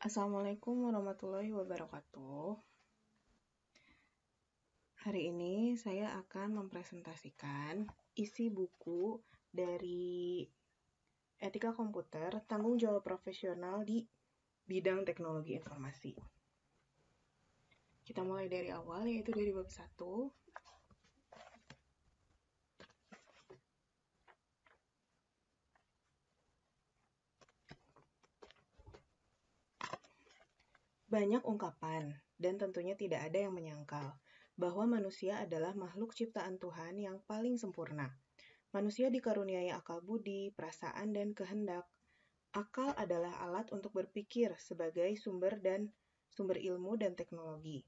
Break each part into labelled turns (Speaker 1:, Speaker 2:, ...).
Speaker 1: Assalamualaikum warahmatullahi wabarakatuh. Hari ini saya akan mempresentasikan isi buku dari Etika Komputer, Tanggung Jawab Profesional di Bidang Teknologi Informasi. Kita mulai dari awal, yaitu dari bab 1. Banyak ungkapan, dan tentunya tidak ada yang menyangkal, bahwa manusia adalah makhluk ciptaan Tuhan yang paling sempurna. Manusia dikaruniai akal budi, perasaan, dan kehendak. Akal adalah alat untuk berpikir sebagai sumber ilmu dan teknologi.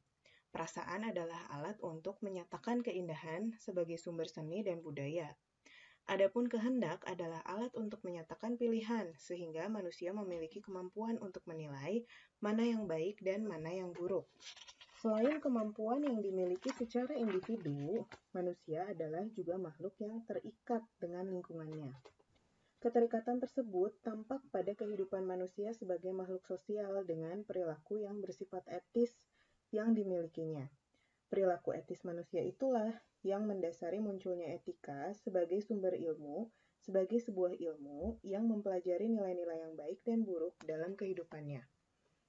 Speaker 1: Perasaan adalah alat untuk menyatakan keindahan sebagai sumber seni dan budaya. Adapun kehendak adalah alat untuk menyatakan pilihan, sehingga manusia memiliki kemampuan untuk menilai mana yang baik dan mana yang buruk. Selain kemampuan yang dimiliki secara individu, manusia adalah juga makhluk yang terikat dengan lingkungannya. Keterikatan tersebut tampak pada kehidupan manusia sebagai makhluk sosial dengan perilaku yang bersifat etis yang dimilikinya. Perilaku etis manusia itulah yang mendasari munculnya etika sebagai sumber ilmu, sebagai sebuah ilmu yang mempelajari nilai-nilai yang baik dan buruk dalam kehidupannya.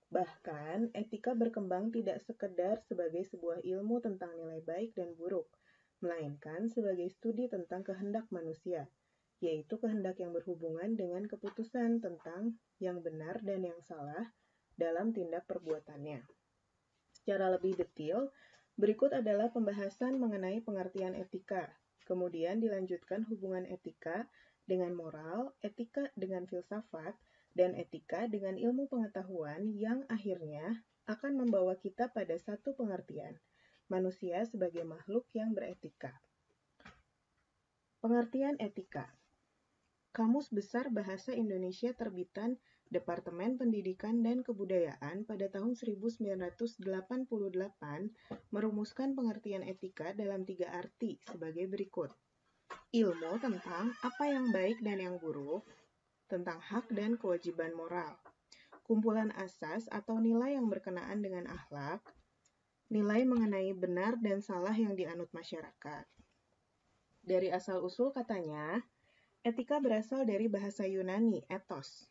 Speaker 1: Bahkan, etika berkembang tidak sekedar sebagai sebuah ilmu tentang nilai baik dan buruk, melainkan sebagai studi tentang kehendak manusia, yaitu kehendak yang berhubungan dengan keputusan tentang yang benar dan yang salah dalam tindak perbuatannya. Secara lebih detail, berikut adalah pembahasan mengenai pengertian etika, kemudian dilanjutkan hubungan etika dengan moral, etika dengan filsafat, dan etika dengan ilmu pengetahuan yang akhirnya akan membawa kita pada satu pengertian, manusia sebagai makhluk yang beretika. Pengertian etika. Kamus Besar Bahasa Indonesia terbitan Departemen Pendidikan dan Kebudayaan pada tahun 1988 merumuskan pengertian etika dalam 3 arti sebagai berikut. Ilmu tentang apa yang baik dan yang buruk, tentang hak dan kewajiban moral. Kumpulan asas atau nilai yang berkenaan dengan akhlak, nilai mengenai benar dan salah yang dianut masyarakat. Dari asal-usul katanya, etika berasal dari bahasa Yunani, ethos,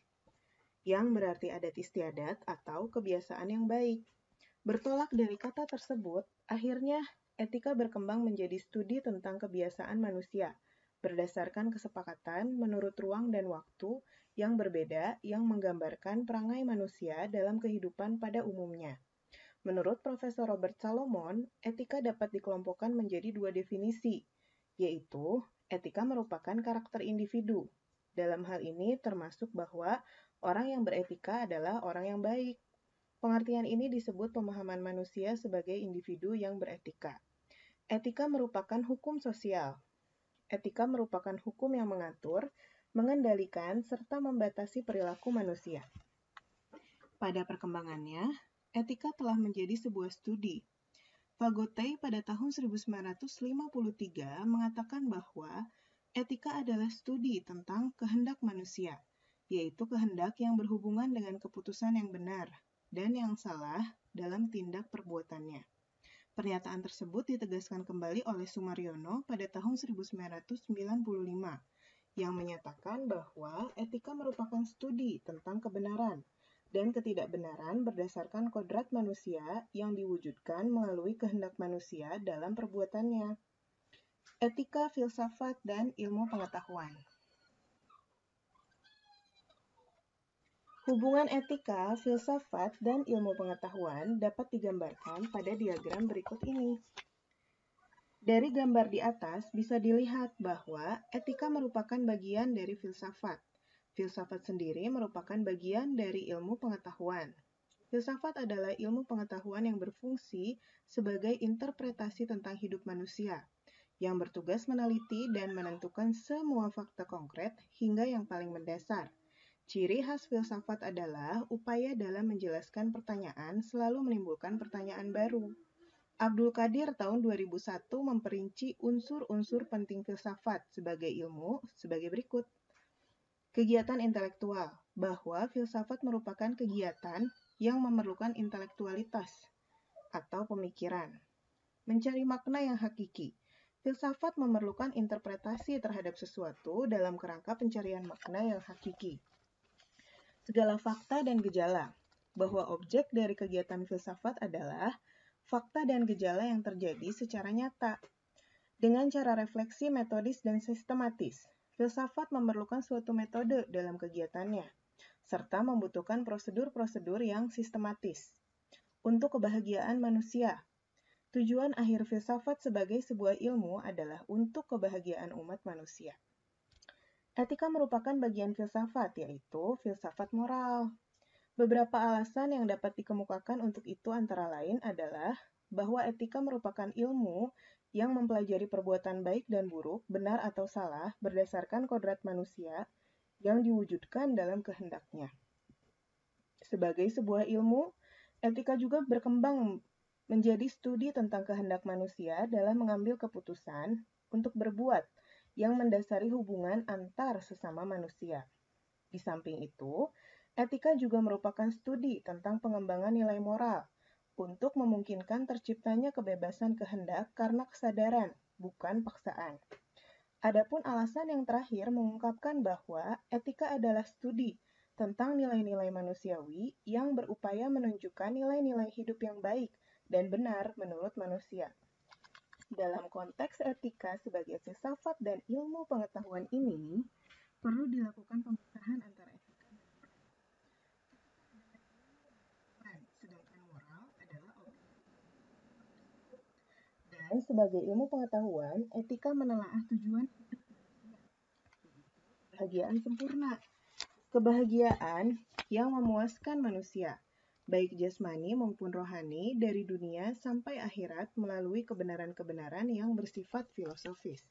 Speaker 1: yang berarti adat istiadat atau kebiasaan yang baik. Bertolak dari kata tersebut, akhirnya etika berkembang menjadi studi tentang kebiasaan manusia, berdasarkan kesepakatan menurut ruang dan waktu yang berbeda yang menggambarkan perangai manusia dalam kehidupan pada umumnya. Menurut Profesor Robert Salomon, etika dapat dikelompokkan menjadi 2 definisi, yaitu etika merupakan karakter individu. Dalam hal ini termasuk bahwa orang yang beretika adalah orang yang baik. Pengertian ini disebut pemahaman manusia sebagai individu yang beretika. Etika merupakan hukum sosial. Etika merupakan hukum yang mengatur, mengendalikan, serta membatasi perilaku manusia. Pada perkembangannya, etika telah menjadi sebuah studi. Fagotey pada tahun 1953 mengatakan bahwa etika adalah studi tentang kehendak manusia, yaitu kehendak yang berhubungan dengan keputusan yang benar dan yang salah dalam tindak perbuatannya. Pernyataan tersebut ditegaskan kembali oleh Sumaryono pada tahun 1995 yang menyatakan bahwa etika merupakan studi tentang kebenaran dan ketidakbenaran berdasarkan kodrat manusia yang diwujudkan melalui kehendak manusia dalam perbuatannya. Etika, filsafat, dan ilmu pengetahuan. Hubungan etika, filsafat, dan ilmu pengetahuan dapat digambarkan pada diagram berikut ini. Dari gambar di atas bisa dilihat bahwa etika merupakan bagian dari filsafat. Filsafat sendiri merupakan bagian dari ilmu pengetahuan. Filsafat adalah ilmu pengetahuan yang berfungsi sebagai interpretasi tentang hidup manusia, yang bertugas meneliti dan menentukan semua fakta konkret hingga yang paling mendasar. Ciri khas filsafat adalah upaya dalam menjelaskan pertanyaan selalu menimbulkan pertanyaan baru. Abdul Qadir tahun 2001 memperinci unsur-unsur penting filsafat sebagai ilmu sebagai berikut. Kegiatan intelektual, bahwa filsafat merupakan kegiatan yang memerlukan intelektualitas atau pemikiran. Mencari makna yang hakiki. Filsafat memerlukan interpretasi terhadap sesuatu dalam kerangka pencarian makna yang hakiki. Segala fakta dan gejala, bahwa objek dari kegiatan filsafat adalah fakta dan gejala yang terjadi secara nyata. Dengan cara refleksi metodis dan sistematis, filsafat memerlukan suatu metode dalam kegiatannya, serta membutuhkan prosedur-prosedur yang sistematis. Untuk kebahagiaan manusia, tujuan akhir filsafat sebagai sebuah ilmu adalah untuk kebahagiaan umat manusia. Etika merupakan bagian filsafat, yaitu filsafat moral. Beberapa alasan yang dapat dikemukakan untuk itu antara lain adalah bahwa etika merupakan ilmu yang mempelajari perbuatan baik dan buruk, benar atau salah, berdasarkan kodrat manusia yang diwujudkan dalam kehendaknya. Sebagai sebuah ilmu, etika juga berkembang menjadi studi tentang kehendak manusia dalam mengambil keputusan untuk berbuat yang mendasari hubungan antar sesama manusia. Di samping itu, etika juga merupakan studi tentang pengembangan nilai moral untuk memungkinkan terciptanya kebebasan kehendak karena kesadaran, bukan paksaan. Adapun alasan yang terakhir mengungkapkan bahwa etika adalah studi tentang nilai-nilai manusiawi yang berupaya menunjukkan nilai-nilai hidup yang baik dan benar menurut manusia. Dalam konteks etika sebagai filsafat dan ilmu pengetahuan ini, perlu dilakukan pemisahan antara etika dan moral. Sedangkan moral adalah objek. Dan sebagai ilmu pengetahuan, etika menelaah tujuan hidup manusia, kebahagiaan sempurna, kebahagiaan yang memuaskan manusia, baik jasmani maupun rohani, dari dunia sampai akhirat melalui kebenaran-kebenaran yang bersifat filosofis.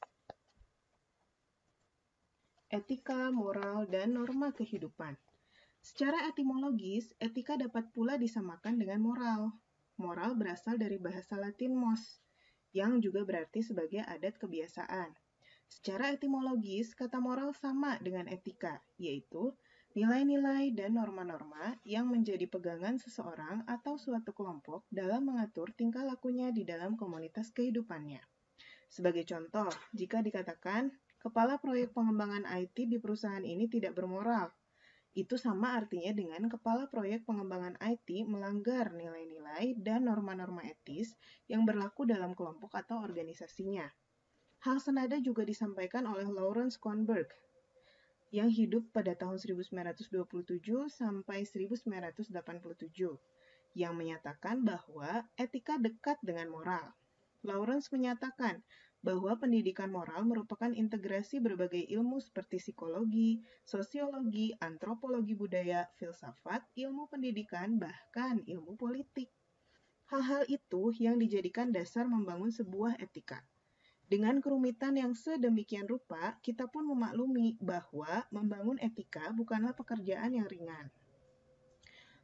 Speaker 1: Etika, moral, dan norma kehidupan. Secara etimologis, etika dapat pula disamakan dengan moral. Moral berasal dari bahasa Latin mos, yang juga berarti sebagai adat kebiasaan. Secara etimologis, kata moral sama dengan etika, yaitu nilai-nilai dan norma-norma yang menjadi pegangan seseorang atau suatu kelompok dalam mengatur tingkah lakunya di dalam komunitas kehidupannya. Sebagai contoh, jika dikatakan, kepala proyek pengembangan IT di perusahaan ini tidak bermoral, itu sama artinya dengan kepala proyek pengembangan IT melanggar nilai-nilai dan norma-norma etis yang berlaku dalam kelompok atau organisasinya. Hal senada juga disampaikan oleh Lawrence Kohlberg yang hidup pada tahun 1927 sampai 1987, yang menyatakan bahwa etika dekat dengan moral. Lawrence menyatakan bahwa pendidikan moral merupakan integrasi berbagai ilmu seperti psikologi, sosiologi, antropologi budaya, filsafat, ilmu pendidikan, bahkan ilmu politik. Hal-hal itu yang dijadikan dasar membangun sebuah etika. Dengan kerumitan yang sedemikian rupa, kita pun memaklumi bahwa membangun etika bukanlah pekerjaan yang ringan.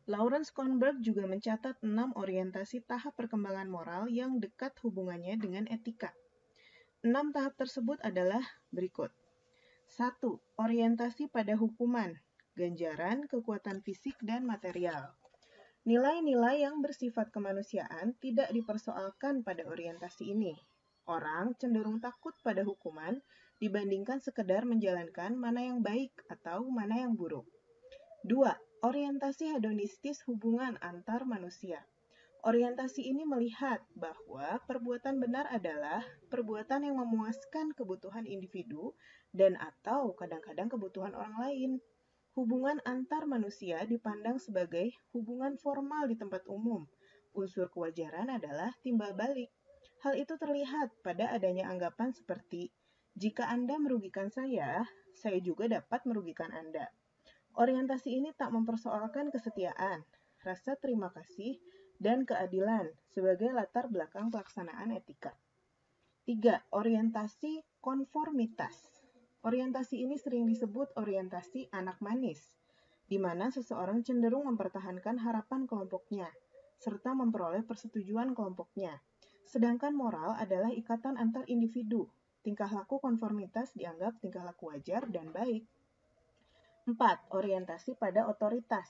Speaker 1: Lawrence Kohlberg juga mencatat 6 orientasi tahap perkembangan moral yang dekat hubungannya dengan etika. 6 tahap tersebut adalah berikut. 1. Orientasi pada hukuman, ganjaran, kekuatan fisik, dan material. Nilai-nilai yang bersifat kemanusiaan tidak dipersoalkan pada orientasi ini. Orang cenderung takut pada hukuman dibandingkan sekedar menjalankan mana yang baik atau mana yang buruk. 2. Orientasi hedonistis hubungan antar manusia. Orientasi ini melihat bahwa perbuatan benar adalah perbuatan yang memuaskan kebutuhan individu dan atau kadang-kadang kebutuhan orang lain. Hubungan antar manusia dipandang sebagai hubungan formal di tempat umum. Unsur kewajaran adalah timbal balik. Hal itu terlihat pada adanya anggapan seperti, jika Anda merugikan saya juga dapat merugikan Anda. Orientasi ini tak mempersoalkan kesetiaan, rasa terima kasih, dan keadilan sebagai latar belakang pelaksanaan etika. 3. Orientasi konformitas. Orientasi ini sering disebut orientasi anak manis, di mana seseorang cenderung mempertahankan harapan kelompoknya, serta memperoleh persetujuan kelompoknya. Sedangkan moral adalah ikatan antar individu. Tingkah laku konformitas dianggap tingkah laku wajar dan baik. 4. Orientasi pada otoritas.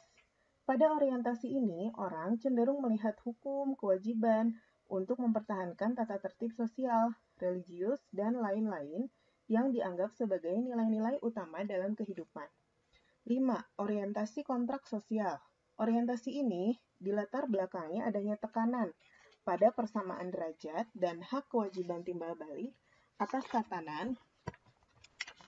Speaker 1: Pada orientasi ini, orang cenderung melihat hukum, kewajiban untuk mempertahankan tata tertib sosial, religius, dan lain-lain yang dianggap sebagai nilai-nilai utama dalam kehidupan. 5. Orientasi kontrak sosial. Orientasi ini dilatar belakangi adanya tekanan pada persamaan derajat dan hak kewajiban timbal balik atas tatanan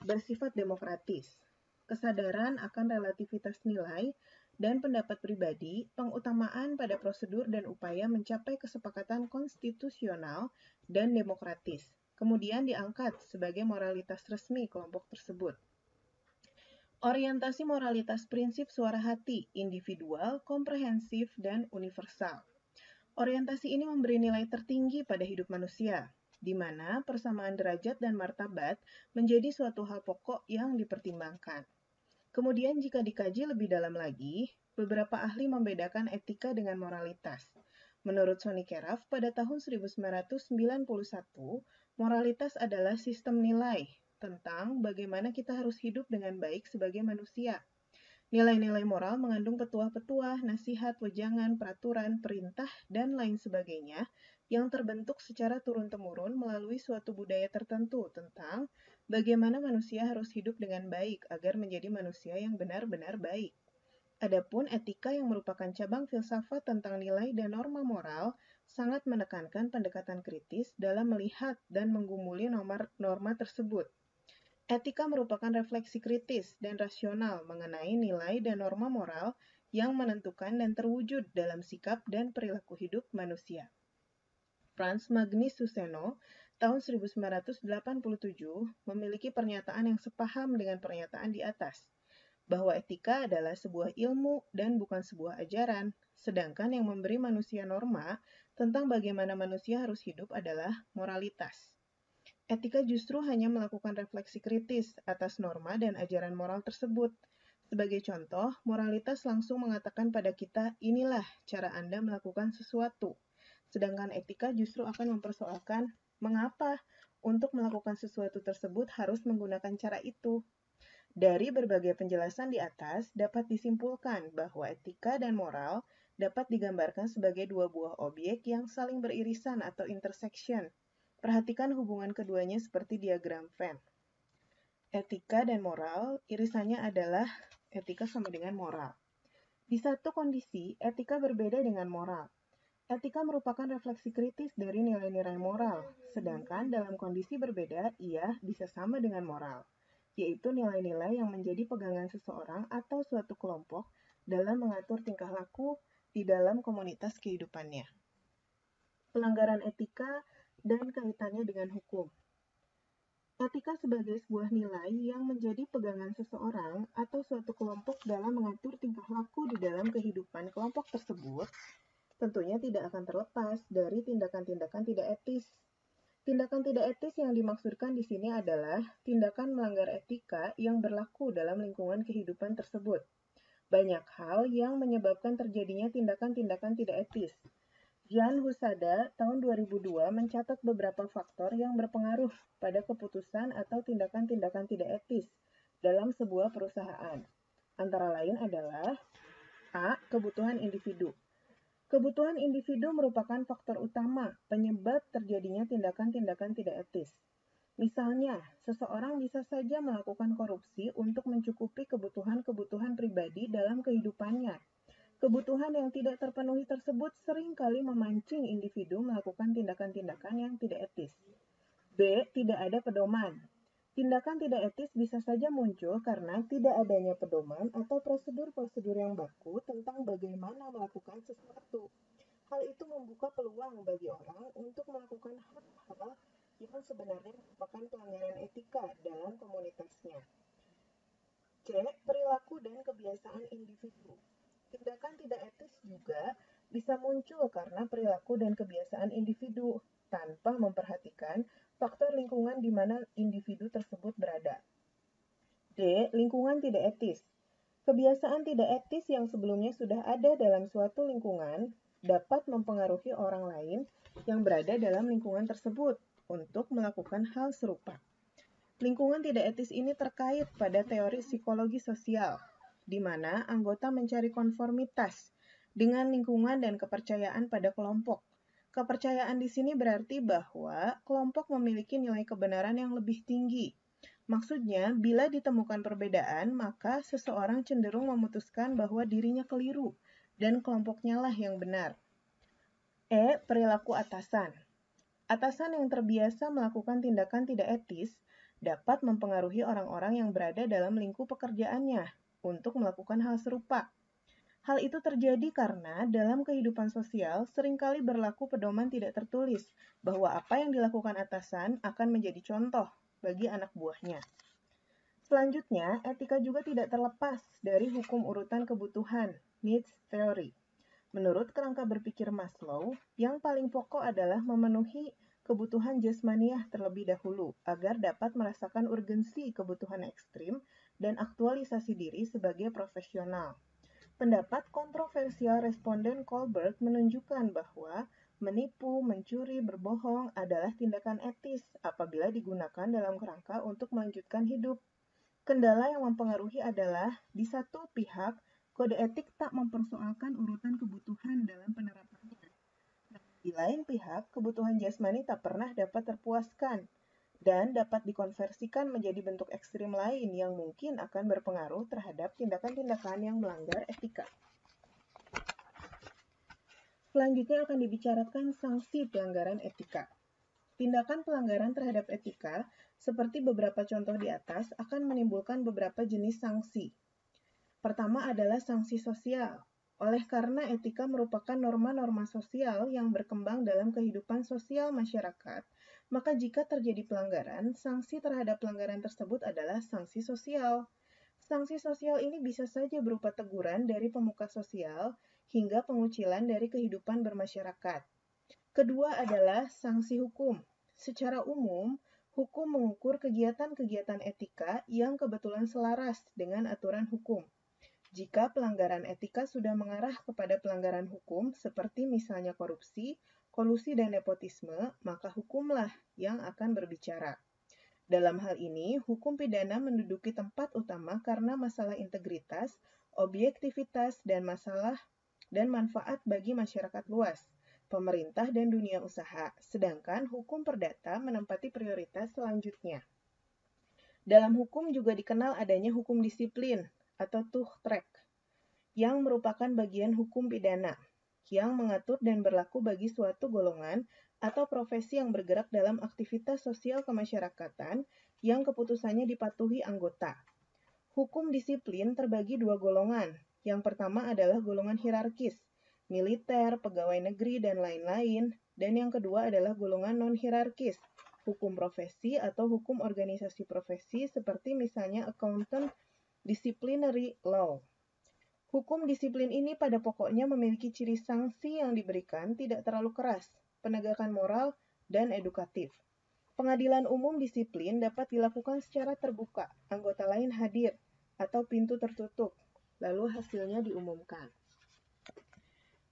Speaker 1: bersifat demokratis. Kesadaran akan relativitas nilai dan pendapat pribadi, pengutamaan pada prosedur dan upaya mencapai kesepakatan konstitusional dan demokratis, kemudian diangkat sebagai moralitas resmi kelompok tersebut. Orientasi moralitas prinsip suara hati, individual, komprehensif, dan universal. Orientasi ini memberi nilai tertinggi pada hidup manusia, di mana persamaan derajat dan martabat menjadi suatu hal pokok yang dipertimbangkan. Kemudian jika dikaji lebih dalam lagi, beberapa ahli membedakan etika dengan moralitas. Menurut Sonny Keraf, pada tahun 1991, moralitas adalah sistem nilai tentang bagaimana kita harus hidup dengan baik sebagai manusia. Nilai-nilai moral mengandung petuah-petuah, nasihat, wejangan, peraturan, perintah, dan lain sebagainya yang terbentuk secara turun-temurun melalui suatu budaya tertentu tentang bagaimana manusia harus hidup dengan baik agar menjadi manusia yang benar-benar baik. Adapun etika yang merupakan cabang filsafat tentang nilai dan norma moral sangat menekankan pendekatan kritis dalam melihat dan menggumuli norma tersebut. Etika merupakan refleksi kritis dan rasional mengenai nilai dan norma moral yang menentukan dan terwujud dalam sikap dan perilaku hidup manusia. Frans Magnus Suseno tahun 1987 memiliki pernyataan yang sepaham dengan pernyataan di atas, bahwa etika adalah sebuah ilmu dan bukan sebuah ajaran, sedangkan yang memberi manusia norma tentang bagaimana manusia harus hidup adalah moralitas. Etika justru hanya melakukan refleksi kritis atas norma dan ajaran moral tersebut. Sebagai contoh, moralitas langsung mengatakan pada kita, inilah cara Anda melakukan sesuatu. Sedangkan etika justru akan mempersoalkan mengapa untuk melakukan sesuatu tersebut harus menggunakan cara itu. Dari berbagai penjelasan di atas, dapat disimpulkan bahwa etika dan moral dapat digambarkan sebagai dua buah objek yang saling beririsan atau intersection. Perhatikan hubungan keduanya seperti diagram Venn. Etika dan moral, irisannya adalah etika sama dengan moral. Di satu kondisi, etika berbeda dengan moral. Etika merupakan refleksi kritis dari nilai-nilai moral, sedangkan dalam kondisi berbeda, ia bisa sama dengan moral, yaitu nilai-nilai yang menjadi pegangan seseorang atau suatu kelompok dalam mengatur tingkah laku di dalam komunitas kehidupannya. Pelanggaran etika dan kaitannya dengan hukum. Etika sebagai sebuah nilai yang menjadi pegangan seseorang atau suatu kelompok dalam mengatur tingkah laku di dalam kehidupan kelompok tersebut tentunya tidak akan terlepas dari tindakan-tindakan tidak etis. Tindakan tidak etis yang dimaksudkan di sini adalah tindakan melanggar etika yang berlaku dalam lingkungan kehidupan tersebut. Banyak hal yang menyebabkan terjadinya tindakan-tindakan tidak etis. Jan Husada tahun 2002 mencatat beberapa faktor yang berpengaruh pada keputusan atau tindakan-tindakan tidak etis dalam sebuah perusahaan. Antara lain adalah A. Kebutuhan individu. Kebutuhan individu merupakan faktor utama penyebab terjadinya tindakan-tindakan tidak etis. Misalnya, seseorang bisa saja melakukan korupsi untuk mencukupi kebutuhan-kebutuhan pribadi dalam kehidupannya. Kebutuhan yang tidak terpenuhi tersebut seringkali memancing individu melakukan tindakan-tindakan yang tidak etis. B. Tidak ada pedoman. Tindakan tidak etis bisa saja muncul karena tidak adanya pedoman atau prosedur-prosedur yang baku tentang bagaimana melakukan sesuatu. Hal itu membuka peluang bagi orang untuk melakukan hal-hal yang sebenarnya merupakan pelanggaran etika dalam komunitasnya. C. Perilaku dan kebiasaan individu. Tindakan tidak etis juga bisa muncul karena perilaku dan kebiasaan individu tanpa memperhatikan faktor lingkungan di mana individu tersebut berada. D. Lingkungan tidak etis. Kebiasaan tidak etis yang sebelumnya sudah ada dalam suatu lingkungan dapat mempengaruhi orang lain yang berada dalam lingkungan tersebut untuk melakukan hal serupa. Lingkungan tidak etis ini terkait pada teori psikologi sosial. di mana anggota mencari konformitas dengan lingkungan dan kepercayaan pada kelompok. Kepercayaan di sini berarti bahwa kelompok memiliki nilai kebenaran yang lebih tinggi. Maksudnya, bila ditemukan perbedaan, maka seseorang cenderung memutuskan bahwa dirinya keliru dan kelompoknya lah yang benar. Perilaku atasan. Atasan yang terbiasa melakukan tindakan tidak etis dapat mempengaruhi orang-orang yang berada dalam lingkup pekerjaannya untuk melakukan hal serupa. Hal itu terjadi karena dalam kehidupan sosial seringkali berlaku pedoman tidak tertulis bahwa apa yang dilakukan atasan akan menjadi contoh bagi anak buahnya. Selanjutnya, etika juga tidak terlepas dari hukum urutan kebutuhan, needs theory. Menurut kerangka berpikir Maslow, yang paling pokok adalah memenuhi kebutuhan jasmaniah terlebih dahulu agar dapat merasakan urgensi kebutuhan ekstrim dan aktualisasi diri sebagai profesional. Pendapat kontroversial responden Kohlberg menunjukkan bahwa menipu, mencuri, berbohong adalah tindakan etis apabila digunakan dalam kerangka untuk melanjutkan hidup. Kendala yang mempengaruhi adalah, di satu pihak, kode etik tak mempersoalkan urutan kebutuhan dalam penerapannya. Di lain pihak, kebutuhan jasmani tak pernah dapat terpuaskan dan dapat dikonversikan menjadi bentuk ekstrim lain yang mungkin akan berpengaruh terhadap tindakan-tindakan yang melanggar etika. Selanjutnya akan dibicarakan sanksi pelanggaran etika. Tindakan pelanggaran terhadap etika, seperti beberapa contoh di atas, akan menimbulkan beberapa jenis sanksi. Pertama adalah sanksi sosial. Oleh karena etika merupakan norma-norma sosial yang berkembang dalam kehidupan sosial masyarakat, maka jika terjadi pelanggaran, sanksi terhadap pelanggaran tersebut adalah sanksi sosial. Sanksi sosial ini bisa saja berupa teguran dari pemuka sosial hingga pengucilan dari kehidupan bermasyarakat. Kedua adalah sanksi hukum. Secara umum, hukum mengukur kegiatan-kegiatan etika yang kebetulan selaras dengan aturan hukum. Jika pelanggaran etika sudah mengarah kepada pelanggaran hukum, seperti misalnya korupsi, kolusi, dan nepotisme, maka hukumlah yang akan berbicara. Dalam hal ini, hukum pidana menduduki tempat utama karena masalah integritas, objektivitas, dan manfaat bagi masyarakat luas, pemerintah, dan dunia usaha, sedangkan hukum perdata menempati prioritas selanjutnya. Dalam hukum juga dikenal adanya hukum disiplin atau tuchrecht, yang merupakan bagian hukum pidana, yang mengatur dan berlaku bagi suatu golongan atau profesi yang bergerak dalam aktivitas sosial kemasyarakatan yang keputusannya dipatuhi anggota. Hukum disiplin terbagi dua golongan. Yang pertama adalah golongan hierarkis, militer, pegawai negeri, dan lain-lain. Dan yang kedua adalah golongan non-hierarkis, hukum profesi atau hukum organisasi profesi seperti misalnya accountant disciplinary law. Hukum disiplin ini pada pokoknya memiliki ciri sanksi yang diberikan tidak terlalu keras, penegakan moral, dan edukatif. Pengadilan umum disiplin dapat dilakukan secara terbuka, anggota lain hadir, atau pintu tertutup, lalu hasilnya diumumkan.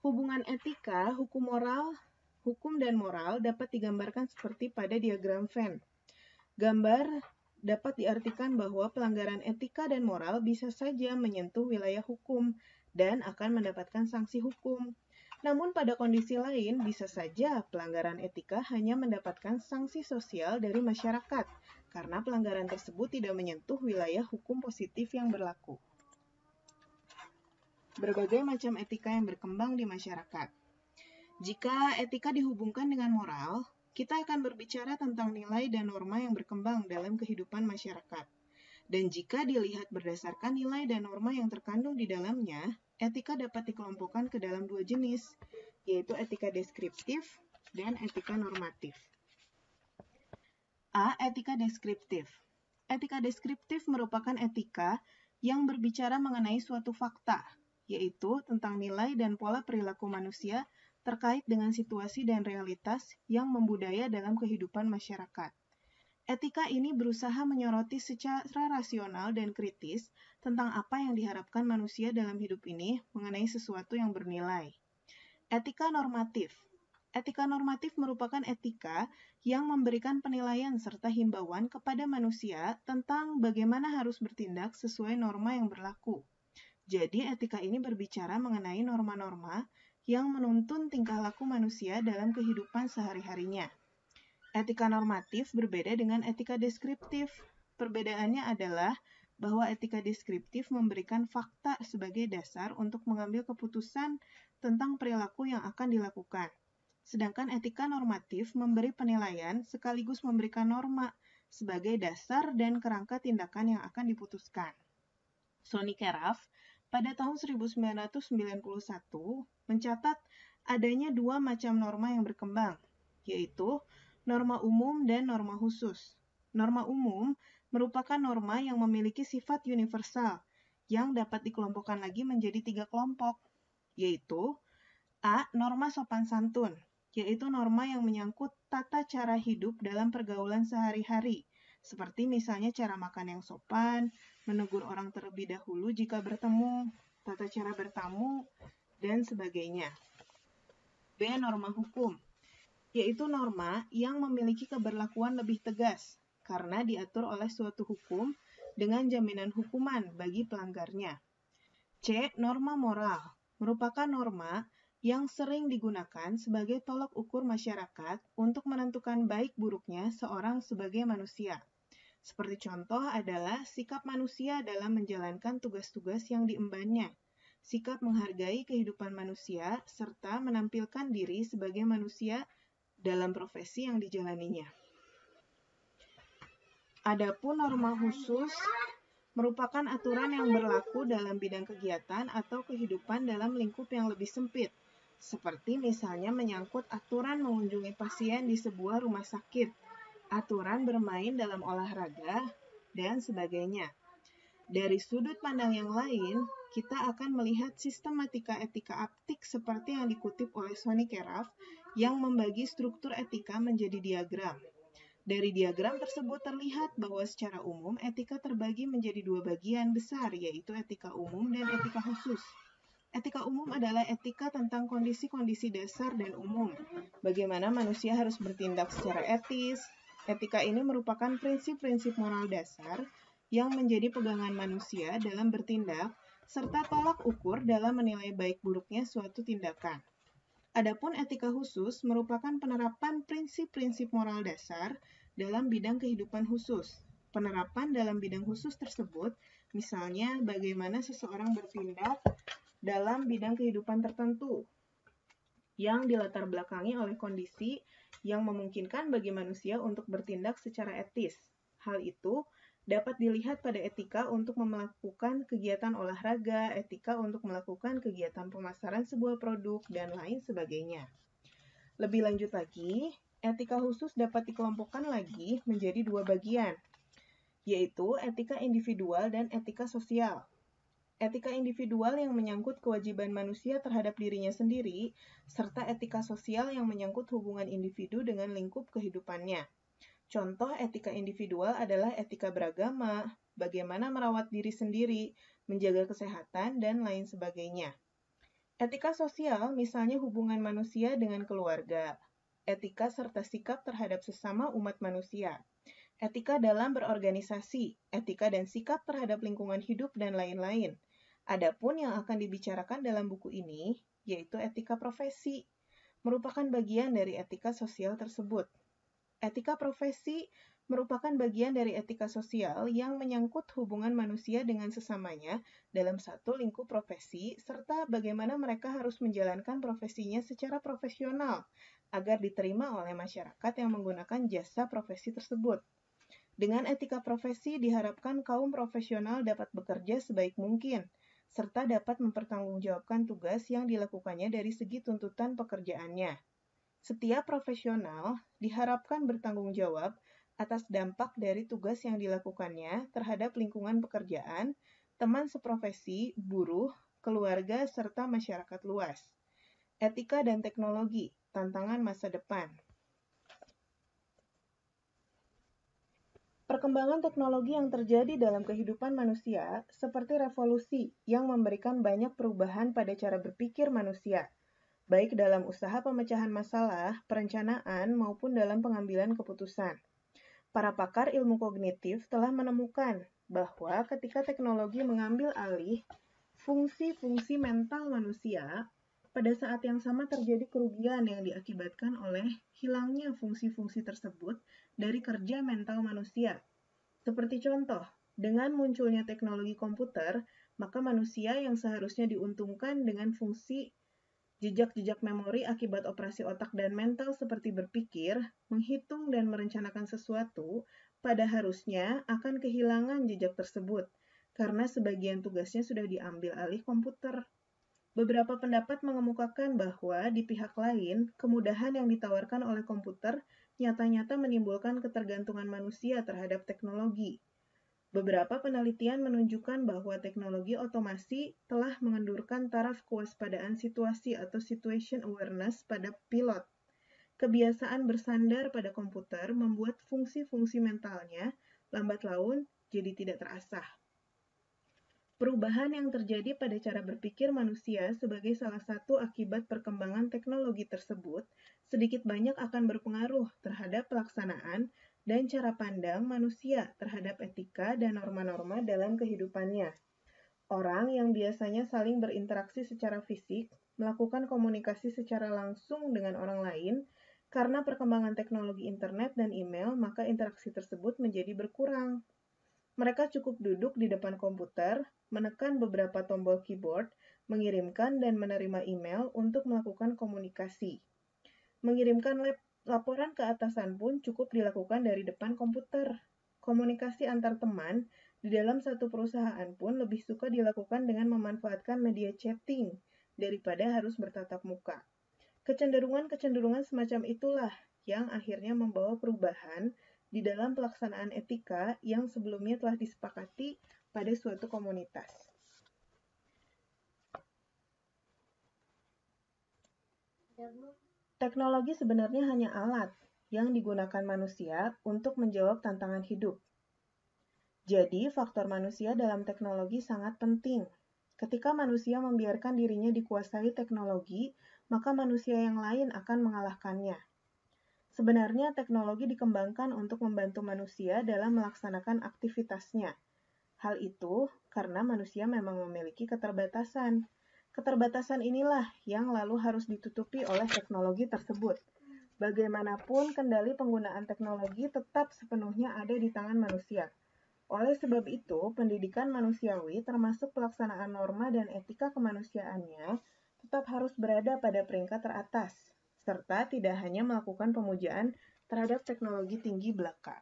Speaker 1: Hubungan etika, hukum dan moral dapat digambarkan seperti pada diagram Venn. Gambar dapat diartikan bahwa pelanggaran etika dan moral bisa saja menyentuh wilayah hukum dan akan mendapatkan sanksi hukum. Namun pada kondisi lain, bisa saja pelanggaran etika hanya mendapatkan sanksi sosial dari masyarakat, karena pelanggaran tersebut tidak menyentuh wilayah hukum positif yang berlaku. Berbagai macam etika yang berkembang di masyarakat. Jika etika dihubungkan dengan moral, kita akan berbicara tentang nilai dan norma yang berkembang dalam kehidupan masyarakat. Dan jika dilihat berdasarkan nilai dan norma yang terkandung di dalamnya, etika dapat dikelompokkan ke dalam dua jenis, yaitu etika deskriptif dan etika normatif. A. Etika deskriptif. Etika deskriptif merupakan etika yang berbicara mengenai suatu fakta, yaitu tentang nilai dan pola perilaku manusia terkait dengan situasi dan realitas yang membudaya dalam kehidupan masyarakat. Etika ini berusaha menyoroti secara rasional dan kritis tentang apa yang diharapkan manusia dalam hidup ini mengenai sesuatu yang bernilai. Etika normatif. Etika normatif merupakan etika yang memberikan penilaian serta himbauan kepada manusia tentang bagaimana harus bertindak sesuai norma yang berlaku. Jadi, etika ini berbicara mengenai norma-norma yang menuntun tingkah laku manusia dalam kehidupan sehari-harinya. Etika normatif berbeda dengan etika deskriptif. Perbedaannya adalah bahwa etika deskriptif memberikan fakta sebagai dasar untuk mengambil keputusan tentang perilaku yang akan dilakukan. Sedangkan etika normatif memberi penilaian sekaligus memberikan norma sebagai dasar dan kerangka tindakan yang akan diputuskan. Sonny Keraf pada tahun 1991 mencatat adanya dua macam norma yang berkembang, yaitu norma umum dan norma khusus. Norma umum merupakan norma yang memiliki sifat universal yang dapat dikelompokkan lagi menjadi 3 kelompok, yaitu A. Norma sopan santun, yaitu norma yang menyangkut tata cara hidup dalam pergaulan sehari-hari, seperti misalnya cara makan yang sopan, menegur orang terlebih dahulu jika bertemu, tata cara bertamu, dan sebagainya. B. Norma hukum, yaitu norma yang memiliki keberlakuan lebih tegas karena diatur oleh suatu hukum dengan jaminan hukuman bagi pelanggarnya. C. Norma moral, merupakan norma yang sering digunakan sebagai tolak ukur masyarakat untuk menentukan baik buruknya seorang sebagai manusia. Seperti contoh adalah sikap manusia dalam menjalankan tugas-tugas yang diembannya, sikap menghargai kehidupan manusia, serta menampilkan diri sebagai manusia dalam profesi yang dijalaninya. Adapun norma khusus merupakan aturan yang berlaku dalam bidang kegiatan atau kehidupan dalam lingkup yang lebih sempit, seperti misalnya menyangkut aturan mengunjungi pasien di sebuah rumah sakit, aturan bermain dalam olahraga, dan sebagainya. Dari sudut pandang yang lain, kita akan melihat sistematika etika aptik seperti yang dikutip oleh Sonny Keraf yang membagi struktur etika menjadi diagram. Dari diagram tersebut terlihat bahwa secara umum etika terbagi menjadi dua bagian besar, yaitu etika umum dan etika khusus. Etika umum adalah etika tentang kondisi-kondisi dasar dan umum, bagaimana manusia harus bertindak secara etis. Etika ini merupakan prinsip-prinsip moral dasar yang menjadi pegangan manusia dalam bertindak, serta tolak ukur dalam menilai baik buruknya suatu tindakan. Adapun etika khusus merupakan penerapan prinsip-prinsip moral dasar dalam bidang kehidupan khusus. Penerapan dalam bidang khusus tersebut, misalnya bagaimana seseorang bertindak dalam bidang kehidupan tertentu yang dilatar belakangi oleh kondisi yang memungkinkan bagi manusia untuk bertindak secara etis. Hal itu dapat dilihat pada etika untuk melakukan kegiatan olahraga, etika untuk melakukan kegiatan pemasaran sebuah produk, dan lain sebagainya. Lebih lanjut lagi, etika khusus dapat dikelompokkan lagi menjadi dua bagian, yaitu etika individual dan etika sosial. Etika individual yang menyangkut kewajiban manusia terhadap dirinya sendiri, serta etika sosial yang menyangkut hubungan individu dengan lingkup kehidupannya. Contoh etika individual adalah etika beragama, bagaimana merawat diri sendiri, menjaga kesehatan, dan lain sebagainya. Etika sosial misalnya hubungan manusia dengan keluarga, etika serta sikap terhadap sesama umat manusia, etika dalam berorganisasi, etika dan sikap terhadap lingkungan hidup, dan lain-lain. Adapun yang akan dibicarakan dalam buku ini, yaitu etika profesi, merupakan bagian dari etika sosial tersebut. Etika profesi merupakan bagian dari etika sosial yang menyangkut hubungan manusia dengan sesamanya dalam satu lingkup profesi, serta bagaimana mereka harus menjalankan profesinya secara profesional agar diterima oleh masyarakat yang menggunakan jasa profesi tersebut. Dengan etika profesi diharapkan kaum profesional dapat bekerja sebaik mungkin, serta dapat mempertanggungjawabkan tugas yang dilakukannya dari segi tuntutan pekerjaannya. Setiap profesional diharapkan bertanggung jawab atas dampak dari tugas yang dilakukannya terhadap lingkungan pekerjaan, teman seprofesi, buruh, keluarga, serta masyarakat luas. Etika dan teknologi, tantangan masa depan. Perkembangan teknologi yang terjadi dalam kehidupan manusia seperti revolusi yang memberikan banyak perubahan pada cara berpikir manusia, baik dalam usaha pemecahan masalah, perencanaan, maupun dalam pengambilan keputusan. Para pakar ilmu kognitif telah menemukan bahwa ketika teknologi mengambil alih fungsi-fungsi mental manusia, pada saat yang sama terjadi kerugian yang diakibatkan oleh hilangnya fungsi-fungsi tersebut dari kerja mental manusia. Seperti contoh, dengan munculnya teknologi komputer, maka manusia yang seharusnya diuntungkan dengan fungsi jejak-jejak memori akibat operasi otak dan mental seperti berpikir, menghitung, dan merencanakan sesuatu, pada harusnya akan kehilangan jejak tersebut, karena sebagian tugasnya sudah diambil alih komputer. Beberapa pendapat mengemukakan bahwa di pihak lain, kemudahan yang ditawarkan oleh komputer nyata-nyata menimbulkan ketergantungan manusia terhadap teknologi. Beberapa penelitian menunjukkan bahwa teknologi otomasi telah mengendurkan taraf kewaspadaan situasi atau situation awareness pada pilot. Kebiasaan bersandar pada komputer membuat fungsi-fungsi mentalnya lambat laun jadi tidak terasah. Perubahan yang terjadi pada cara berpikir manusia sebagai salah satu akibat perkembangan teknologi tersebut sedikit banyak akan berpengaruh terhadap pelaksanaan dan cara pandang manusia terhadap etika dan norma-norma dalam kehidupannya. Orang yang biasanya saling berinteraksi secara fisik, melakukan komunikasi secara langsung dengan orang lain, karena perkembangan teknologi internet dan email, maka interaksi tersebut menjadi berkurang. Mereka cukup duduk di depan komputer, menekan beberapa tombol keyboard, mengirimkan dan menerima email untuk melakukan komunikasi. Mengirimkan laporan ke atasan pun cukup dilakukan dari depan komputer. Komunikasi antar teman di dalam satu perusahaan pun lebih suka dilakukan dengan memanfaatkan media chatting daripada harus bertatap muka. Kecenderungan-kecenderungan semacam itulah yang akhirnya membawa perubahan di dalam pelaksanaan etika yang sebelumnya telah disepakati pada suatu komunitas. Teknologi sebenarnya hanya alat yang digunakan manusia untuk menjawab tantangan hidup. Jadi, faktor manusia dalam teknologi sangat penting. Ketika manusia membiarkan dirinya dikuasai teknologi, maka manusia yang lain akan mengalahkannya. Sebenarnya, teknologi dikembangkan untuk membantu manusia dalam melaksanakan aktivitasnya. Hal itu karena manusia memang memiliki keterbatasan. Keterbatasan inilah yang lalu harus ditutupi oleh teknologi tersebut. Bagaimanapun, kendali penggunaan teknologi tetap sepenuhnya ada di tangan manusia. Oleh sebab itu, pendidikan manusiawi termasuk pelaksanaan norma dan etika kemanusiaannya tetap harus berada pada peringkat teratas, serta tidak hanya melakukan pemujaan terhadap teknologi tinggi belaka.